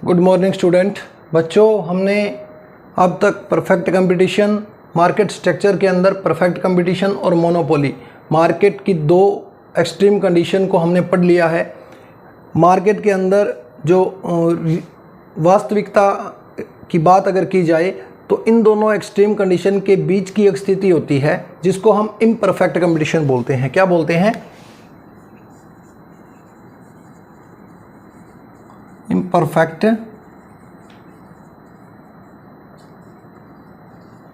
Good morning student. बच्चों, हमने अब तक परफेक्ट कंपटीशन, मार्केट स्ट्रक्चर के अंदर परफेक्ट कंपटीशन और मोनोपोली, मार्केट की दो एक्सट्रीम कंडीशन को हमने पढ़ लिया है। मार्केट के अंदर जो वास्तविकता की बात अगर की जाए तो इन दोनों एक्सट्रीम कंडीशन के बीच की एक स्थिति होती है जिसको हम इम्परफेक्ट कंपटीशन बोलते हैं। क्या बोलते हैं?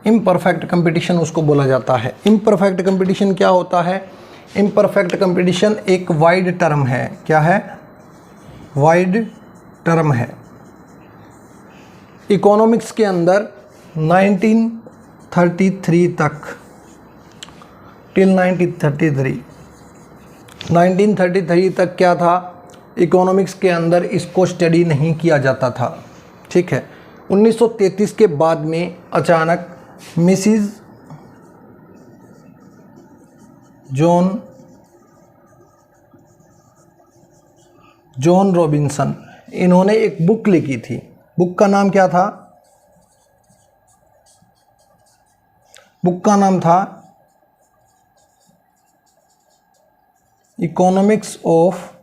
इम्परफेक्ट कंपटीशन उसको बोला जाता है। इम्परफेक्ट कंपटीशन क्या होता है? इम्परफेक्ट कंपटीशन एक वाइड टर्म है। क्या है? वाइड टर्म है। इकोनॉमिक्स के अंदर 1933 तक, टिल 1933 तक क्या था? इकोनॉमिक्स के अंदर इसको स्टडी नहीं किया जाता था। ठीक है। 1933 के बाद में अचानक मिसिज जॉन रॉबिन्सन, इन्होंने एक बुक लिखी थी। बुक का नाम क्या था? बुक का नाम था इकोनॉमिक्स ऑफ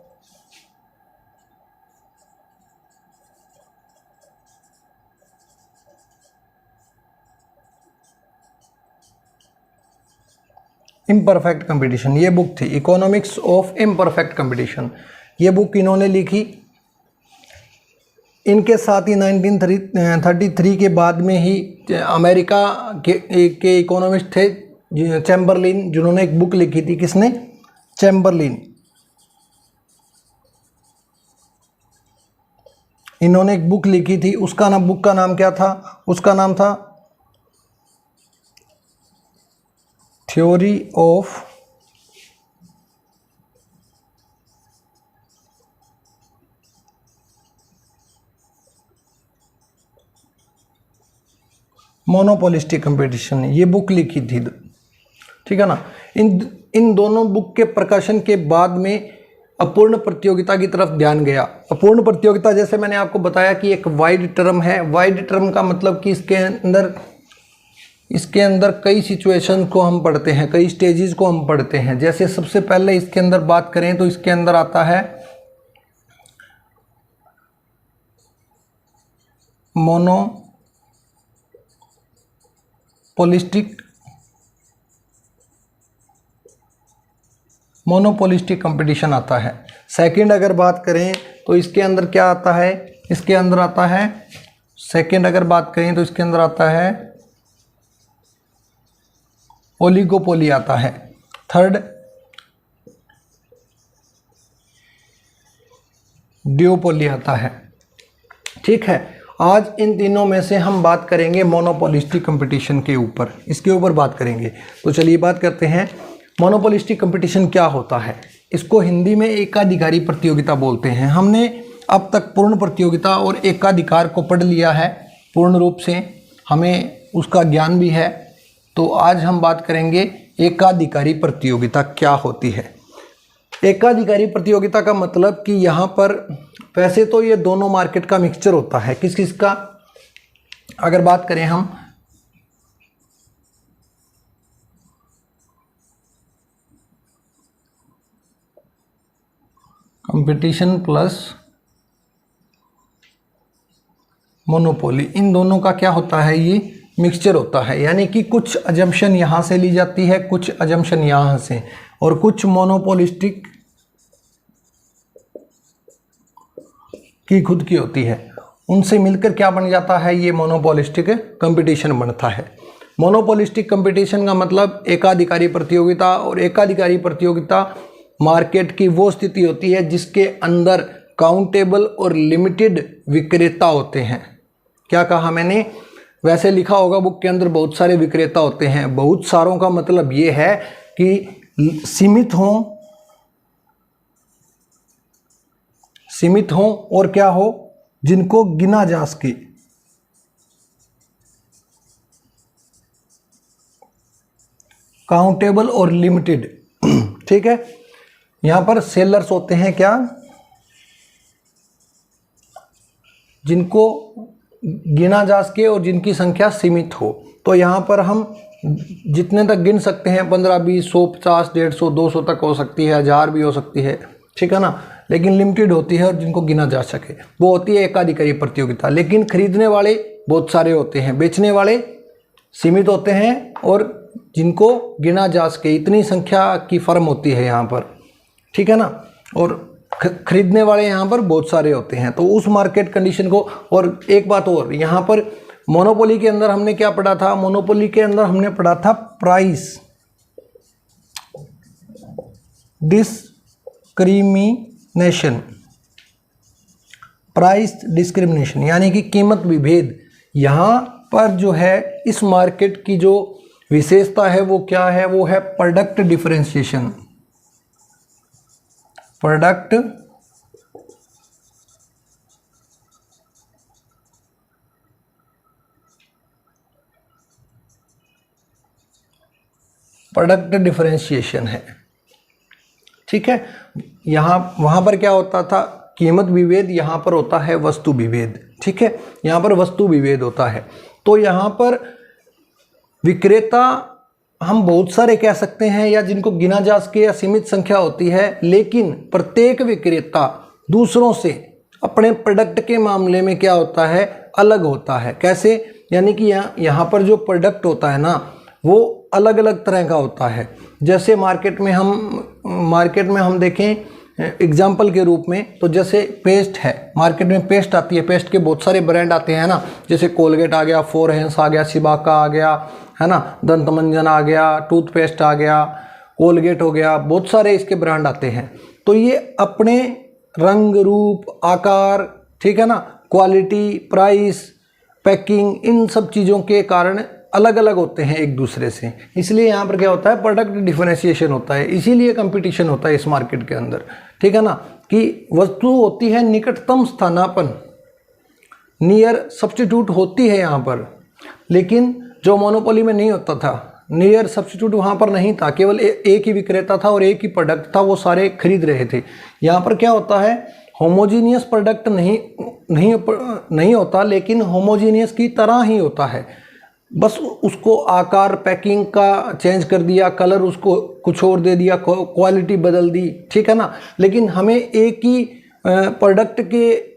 इम्परफेक्ट कंपटीशन। ये बुक थी इकोनॉमिक्स ऑफ इम्परफेक्ट कंपटीशन। ये बुक इन्होंने लिखी। इनके साथ ही 1933 के बाद में ही अमेरिका के इकोनॉमिस्ट थे चैम्बरलिन, जिन्होंने एक बुक लिखी थी। किसने? चैम्बरलिन। इन्होंने एक बुक लिखी थी। बुक का नाम क्या था? उसका नाम था थ्योरी ऑफ मोनोपोलिस्टिक कंपटीशन। ये बुक लिखी थी। ठीक है ना। इन दोनों बुक के प्रकाशन के बाद में अपूर्ण प्रतियोगिता की तरफ ध्यान गया। अपूर्ण प्रतियोगिता, जैसे मैंने आपको बताया कि एक वाइड टर्म है। वाइड टर्म का मतलब कि इसके अंदर कई सिचुएशन को हम पढ़ते हैं, कई स्टेजेस को हम पढ़ते हैं। जैसे सबसे पहले इसके अंदर बात करें तो इसके अंदर आता है मोनोपोलिस्टिक कंपटीशन आता है। सेकंड अगर बात करें तो इसके अंदर क्या आता है? इसके अंदर आता है सेकंड अगर बात करें तो इसके अंदर आता है ओलिगोपोली आता है। थर्ड ड्यूओपोली आता है। ठीक है। आज इन तीनों में से हम बात करेंगे मोनोपोलिस्टिक कंपटीशन के ऊपर, इसके ऊपर बात करेंगे। तो चलिए बात करते हैं मोनोपोलिस्टिक कंपटीशन क्या होता है। इसको हिंदी में एकाधिकारी प्रतियोगिता बोलते हैं। हमने अब तक पूर्ण प्रतियोगिता और एकाधिकार को पढ़ लिया है पूर्ण रूप से, हमें उसका ज्ञान भी है। तो आज हम बात करेंगे एकाधिकारी प्रतियोगिता क्या होती है। एकाधिकारी प्रतियोगिता का मतलब कि यहाँ पर वैसे तो ये दोनों मार्केट का मिक्सचर होता है। किस किस का? अगर बात करें हम कंपटीशन प्लस मोनोपोली, इन दोनों का क्या होता है? ये मिक्सचर होता है। यानी कि कुछ अजम्पशन यहाँ से ली जाती है, कुछ अजम्पशन यहाँ से, और कुछ मोनोपोलिस्टिक की खुद की होती है। उनसे मिलकर क्या बन जाता है? ये मोनोपोलिस्टिक कंपटीशन बनता है। मोनोपोलिस्टिक कंपटीशन का मतलब एकाधिकारी प्रतियोगिता, और एकाधिकारी प्रतियोगिता मार्केट की वो स्थिति होती है जिसके अंदर काउंटेबल और लिमिटेड विक्रेता होते हैं। क्या कहा मैंने? वैसे लिखा होगा बुक के अंदर बहुत सारे विक्रेता होते हैं। बहुत सारों का मतलब ये है कि सीमित हों और क्या हो, जिनको गिना जा सके। काउंटेबल और लिमिटेड। ठीक है। यहाँ पर सेलर्स होते हैं क्या? जिनको गिना जा सके और जिनकी संख्या सीमित हो। तो यहाँ पर हम जितने तक गिन सकते हैं 15, 20, 100, 50, 150, 200 तक हो सकती है, 1000 भी हो सकती है, ठीक है ना, लेकिन लिमिटेड होती है और जिनको गिना जा सके वो होती है एकाधिकारी प्रतियोगिता। लेकिन खरीदने वाले बहुत सारे होते हैं, बेचने वाले सीमित होते हैं और जिनको गिना जा सके इतनी संख्या की फर्म होती है यहाँ पर, ठीक है ना, और खरीदने वाले यहाँ पर बहुत सारे होते हैं। तो उस मार्केट कंडीशन को, और एक बात और, यहाँ पर मोनोपोली के अंदर हमने क्या पढ़ा था, मोनोपोली के अंदर हमने पढ़ा था प्राइस डिस्क्रिमिनेशन, प्राइस डिस्क्रिमिनेशन यानी कि कीमत विभेद। यहाँ पर जो है इस मार्केट की जो विशेषता है वो क्या है, वो है प्रोडक्ट डिफरेंशिएशन, प्रोडक्ट डिफरेंशिएशन है, ठीक है। वहां पर क्या होता था, कीमत विभेद, यहाँ पर होता है वस्तु विभेद, ठीक है, यहाँ पर वस्तु विभेद होता है। तो यहाँ पर विक्रेता हम बहुत सारे कह सकते हैं या जिनको गिना जा सके या सीमित संख्या होती है, लेकिन प्रत्येक विक्रेता दूसरों से अपने प्रोडक्ट के मामले में क्या होता है, अलग होता है। कैसे, यानी कि यहाँ पर जो प्रोडक्ट होता है ना वो अलग अलग तरह का होता है। जैसे मार्केट में हम देखें एग्जाम्पल के रूप में, तो जैसे पेस्ट है, मार्केट में पेस्ट आती है, पेस्ट के बहुत सारे ब्रांड आते हैं ना, जैसे कोलगेट आ गया, फोरहेंस आ गया, सिबाका आ गया, है ना, दंत मंजन आ गया, टूथपेस्ट आ गया, कोलगेट हो गया, बहुत सारे इसके ब्रांड आते हैं। तो ये अपने रंग, रूप, आकार, ठीक है ना, क्वालिटी, प्राइस, पैकिंग, इन सब चीज़ों के कारण अलग अलग होते हैं एक दूसरे से। इसलिए यहाँ पर क्या होता है, प्रोडक्ट डिफरेंशिएशन होता है, इसीलिए कंपटीशन होता है इस मार्केट के अंदर, ठीक है ना, कि वस्तु होती है निकटतम स्थानापन्न, नियर सब्स्टिट्यूट होती है यहाँ पर, लेकिन जो मोनोपोली में नहीं होता था, नियर सब्स्टिट्यूट वहाँ पर नहीं था, केवल एक ही विक्रेता था और एक ही प्रोडक्ट था, वो सारे खरीद रहे थे। यहाँ पर क्या होता है, होमोजीनियस प्रोडक्ट नहीं होता, लेकिन होमोजीनियस की तरह ही होता है, बस उसको आकार, पैकिंग का चेंज कर दिया, कलर उसको कुछ और दे दिया, क्वालिटी बदल दी, ठीक है ना, लेकिन हमें एक ही प्रोडक्ट के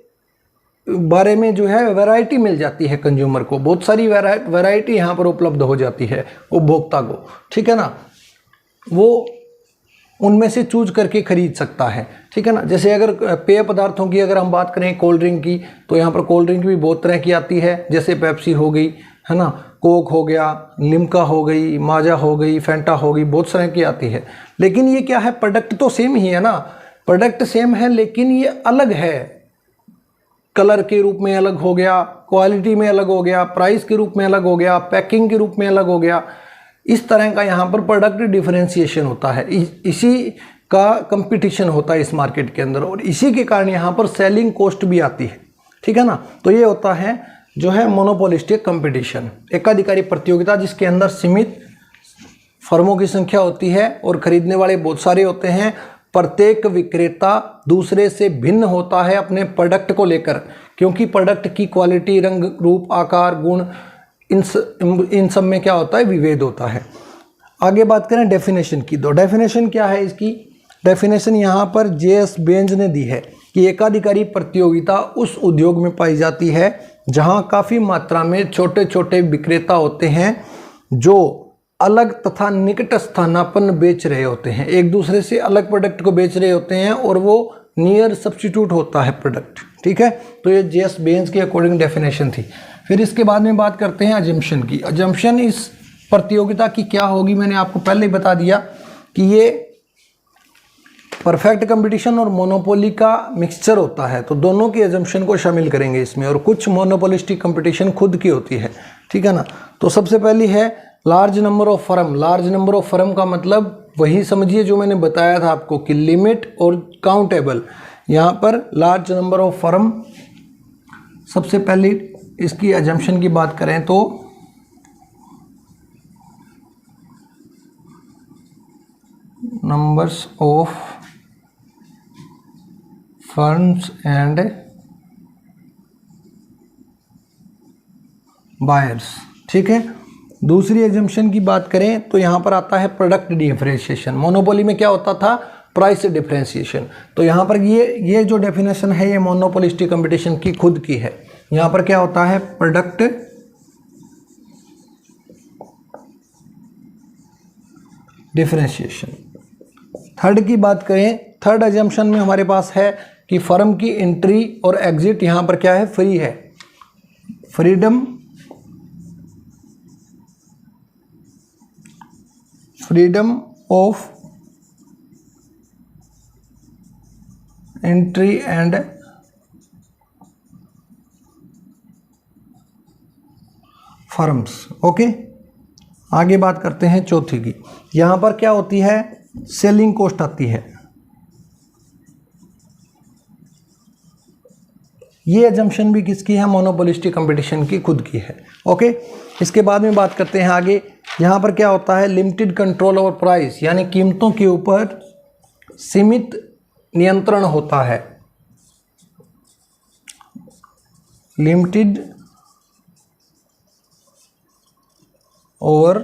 बारे में जो है वैरायटी मिल जाती है कंज्यूमर को, बहुत सारी वैरायटी यहाँ पर उपलब्ध हो जाती है उपभोक्ता को, ठीक है ना, वो उनमें से चूज करके खरीद सकता है, ठीक है ना। जैसे अगर पेय पदार्थों की अगर हम बात करें, कोल्ड ड्रिंक की, तो यहाँ पर कोल्ड ड्रिंक भी बहुत तरह की आती है, जैसे पेप्सी हो गई, है ना, कोक हो गया, लिम्का हो गई, माजा हो गई, फैंटा हो गई, बहुत तरह की आती है। लेकिन ये क्या है, प्रोडक्ट तो सेम ही है ना, प्रोडक्ट सेम है, लेकिन ये अलग है, कलर के रूप में अलग हो गया, क्वालिटी में अलग हो गया, प्राइस के रूप में अलग हो गया, पैकिंग के रूप में अलग हो गया। इस तरह का यहाँ पर प्रोडक्ट डिफरेंशिएशन होता है, इसी का कंपटीशन होता है इस मार्केट के अंदर, और इसी के कारण यहाँ पर सेलिंग कॉस्ट भी आती है, ठीक है ना। तो ये होता है जो है मोनोपोलिस्टिक कंपटीशन, एकाधिकारी प्रतियोगिता, जिसके अंदर सीमित फर्मों की संख्या होती है और खरीदने वाले बहुत सारे होते हैं। प्रत्येक विक्रेता दूसरे से भिन्न होता है अपने प्रोडक्ट को लेकर, क्योंकि प्रोडक्ट की क्वालिटी, रंग, रूप, आकार, गुण, इन सब में क्या होता है, विभेद होता है। आगे बात करें डेफिनेशन की, तो डेफिनेशन क्या है इसकी, डेफिनेशन यहाँ पर जे.एस. बेंज ने दी है कि एकाधिकारी प्रतियोगिता उस उद्योग में पाई जाती है जहाँ काफ़ी मात्रा में छोटे छोटे विक्रेता होते हैं जो अलग तथा निकट स्थानापन्न बेच रहे होते हैं, एक दूसरे से अलग प्रोडक्ट को बेच रहे होते हैं, और वो नियर सब्स्टिट्यूट होता है प्रोडक्ट, ठीक है। तो ये जे.एस. बेंज के अकॉर्डिंग डेफिनेशन थी। फिर इसके बाद में बात करते हैं अजम्पशन की। अजम्पशन इस प्रतियोगिता की क्या होगी, मैंने आपको पहले ही बता दिया कि ये परफेक्ट कंपटीशन और मोनोपोली का मिक्सचर होता है, तो दोनों की अजम्पशन को शामिल करेंगे इसमें, और कुछ मोनोपोलिस्टिक कंपटीशन खुद की होती है, ठीक है ना। तो सबसे पहली है large number of firm. Large number of firm का मतलब वही समझिए जो मैंने बताया था आपको कि लिमिट और काउंटेबल। यहाँ पर लार्ज नंबर ऑफ फर्म, सबसे पहली इसकी अजम्पशन की बात करें तो numbers of firms and buyers. ठीक है, दूसरी एजम्पशन की बात करें तो यहाँ पर आता है प्रोडक्ट डिफरेंशिएशन। मोनोपोली में क्या होता था, प्राइस डिफरेंशिएशन। तो यहाँ पर ये जो डेफिनेशन है ये मोनोपोलिस्टिक कंपटीशन की खुद की है। यहाँ पर क्या होता है, प्रोडक्ट डिफरेंशिएशन। थर्ड की बात करें, थर्ड एजम्पशन में हमारे पास है कि फर्म की एंट्री और एग्जिट यहाँ पर क्या है, फ्री है। Freedom of entry and firms. Okay, आगे बात करते हैं चौथी की। यहाँ पर क्या होती है, सेलिंग कॉस्ट आती है। ये एजम्पशन भी किसकी है, मोनोपोलिस्टिक कंपटीशन की खुद की है। ओके, इसके बाद में बात करते हैं आगे। यहाँ पर क्या होता है, लिमिटेड कंट्रोल ओवर प्राइस, यानी कीमतों के ऊपर सीमित नियंत्रण होता है। Limited over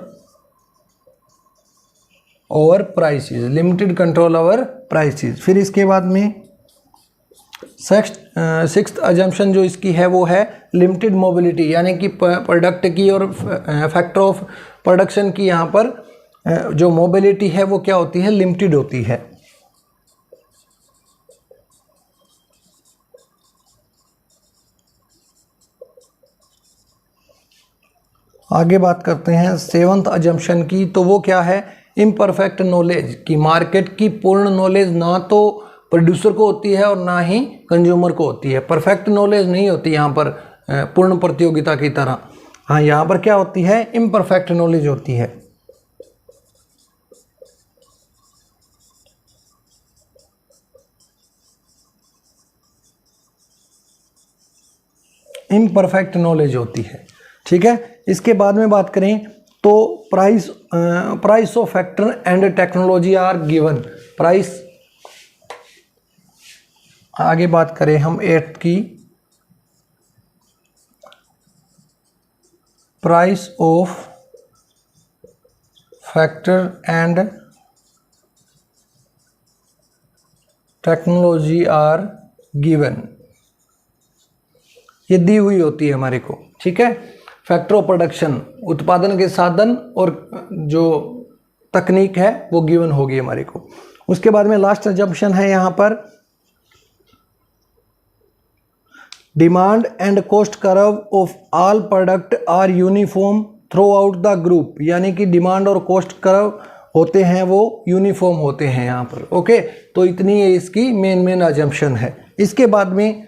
prices, limited control over prices. फिर इसके बाद में सिक्स्थ अजम्पशन जो इसकी है वो है लिमिटेड मोबिलिटी, यानी कि प्रोडक्ट की और फैक्टर ऑफ प्रोडक्शन की यहाँ पर जो मोबिलिटी है वो क्या होती है, लिमिटेड होती है। आगे बात करते हैं सेवंथ अजम्पशन की, तो वो क्या है, इम्परफेक्ट नॉलेज, कि मार्केट की पूर्ण नॉलेज ना तो प्रोड्यूसर को होती है और ना ही कंज्यूमर को होती है। परफेक्ट नॉलेज नहीं होती यहाँ पर पूर्ण प्रतियोगिता की तरह। हाँ, यहाँ पर क्या होती है, इम्परफेक्ट नॉलेज होती है। इम्परफेक्ट नॉलेज होती है। ठीक है, इसके बाद में बात करें तो price of factor and technology are given. Price, आगे बात करें हम एट्थ की, price of factor and technology are given. ये दी हुई होती है हमारे को। ठीक है, फैक्टर ऑफ प्रोडक्शन, उत्पादन के साधन और जो तकनीक है वो गिवन होगी हमारे को। उसके बाद में लास्ट अजम्पशन है यहाँ पर, demand and cost curve of all product are uniform throughout the group, यानी कि डिमांड और कॉस्ट कर्व होते हैं वो यूनिफॉर्म होते हैं यहाँ पर। ओके, तो इतनी ये इसकी मेन अजम्पशन है। इसके बाद में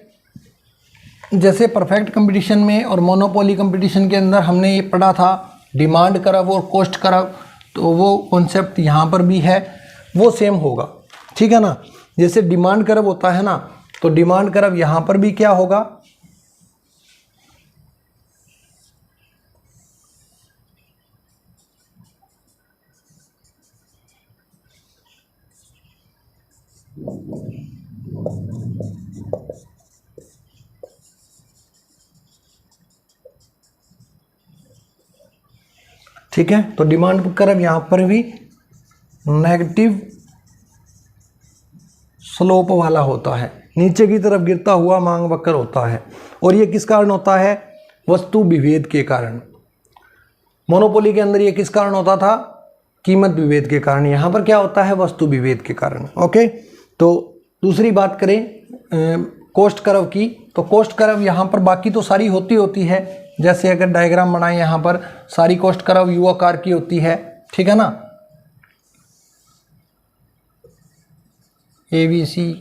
जैसे परफेक्ट कंपटीशन में और मोनोपोली कंपटीशन के अंदर हमने ये पढ़ा था डिमांड कर्व और कॉस्ट कर्व, तो वो कॉन्सेप्ट यहाँ पर भी है, वो सेम होगा। ठीक है ना, जैसे डिमांड कर्व होता है ना, तो डिमांड कर्व यहाँ पर भी क्या होगा, ठीक है। तो डिमांड कर्व यहाँ पर भी नेगेटिव स्लोप वाला होता है, नीचे की तरफ गिरता हुआ मांग वक्र होता है। और ये किस कारण होता है, वस्तु विभेद के कारण। मोनोपोली के अंदर ये किस कारण होता था, कीमत विभेद के कारण। यहाँ पर क्या होता है, वस्तु विभेद के कारण। ओके, तो दूसरी बात करें कॉस्ट कर्व की, तो कॉस्ट कर्व यहाँ पर बाकी तो सारी होती है, जैसे अगर डायग्राम बनाए यहाँ पर सारी कॉस्ट कर्व यू आकार की होती है। ठीक है ना, ABC,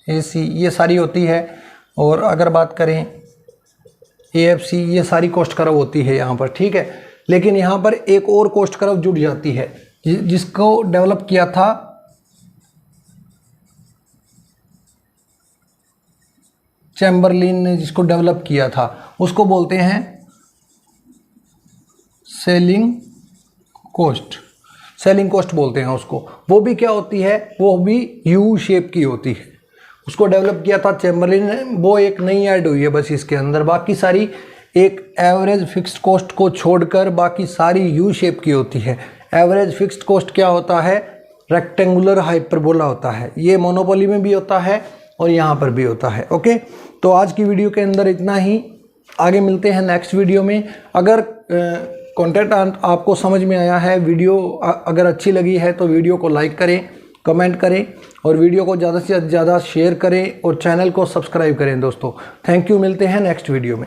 AC ये सारी होती है। और अगर बात करें AFC, ये सारी कॉस्ट कर्व होती है यहाँ पर। ठीक है, लेकिन यहाँ पर एक और कॉस्ट कर्व जुड़ जाती है जिसको डेवलप किया था चैम्बरलिन ने, जिसको डेवलप किया था उसको बोलते हैं सेलिंग कॉस्ट। सेलिंग कॉस्ट बोलते हैं उसको। वो भी क्या होती है, वो भी यू शेप की होती है। उसको डेवलप किया था चैम्बरलिन ने, वो एक नई ऐड हुई है बस इसके अंदर। बाकी सारी एक एवरेज फिक्स्ड कॉस्ट को छोड़कर बाकी सारी यू शेप की होती है। एवरेज फिक्स्ड कॉस्ट क्या होता है? रेक्टेंगुलर हाइपरबोला होता है। ये मोनोपोली में भी होता है और यहाँ पर भी होता है। ओके, तो आज की वीडियो के अंदर इतना ही। आगे मिलते हैं नेक्स्ट वीडियो में। अगर कंटेंट आपको समझ में आया है, वीडियो अगर अच्छी लगी है तो वीडियो को लाइक करें, कमेंट करें और वीडियो को ज़्यादा से ज़्यादा शेयर करें और चैनल को सब्सक्राइब करें दोस्तों। थैंक यू, मिलते हैं नेक्स्ट वीडियो में।